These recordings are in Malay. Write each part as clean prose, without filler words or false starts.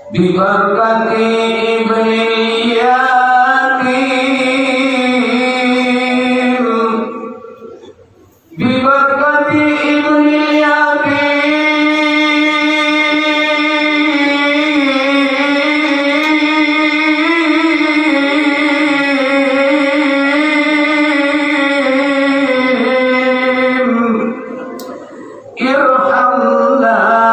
Biberkati Ibnil Yatim, biberkati Ibnil Yatim, irhamna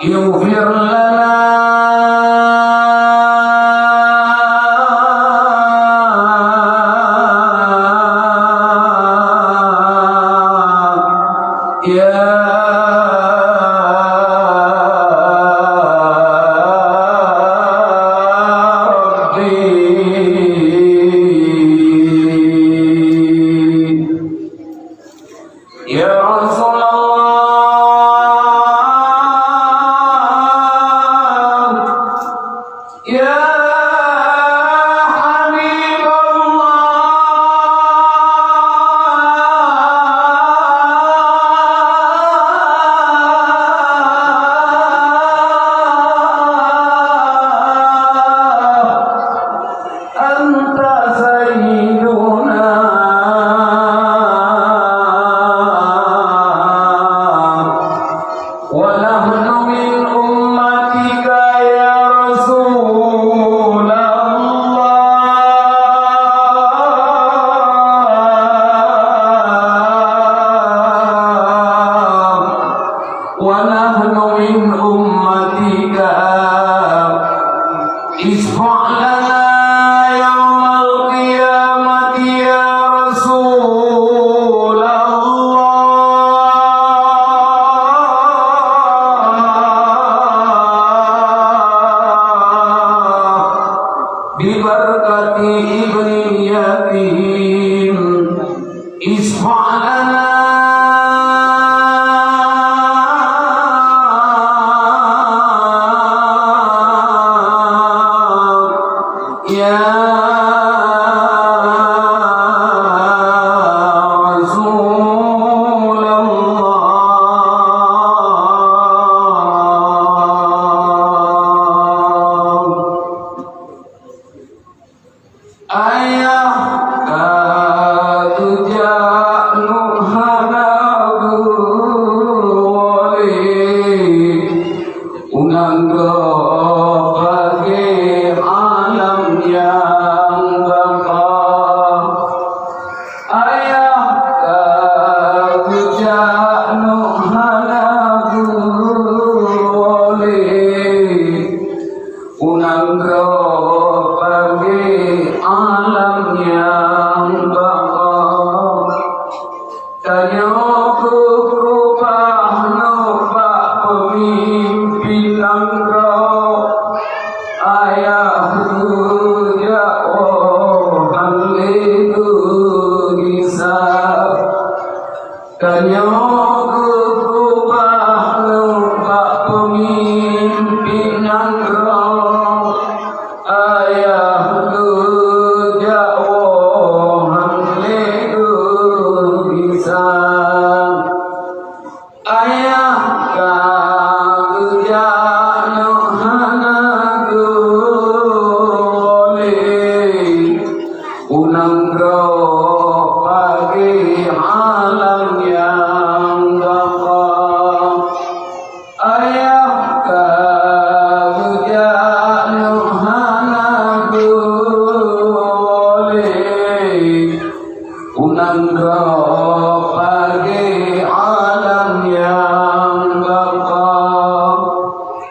يغفر لنا يا ربي يا رسول يا حبيب الله أنت سيدنا ونحن من أمتك يا رسول الله ونحن من أمتك اشفع لنا يوم القيامة يا رسول biberkati Ibnil Yatim, isfa' lana ya ayah katuja nuhanagu wali unanggo bagi alam yang bakal ayah katuja nuhanagu wali unanggo alam yang bakal tanyaku rubah nubah pemimpin engkau ayah jawaban itu bisa tanyaku rubah nubah pemimpin engkau ayah ayah kagja nuhanagu wali unanggo bagi alam yang bakal ayah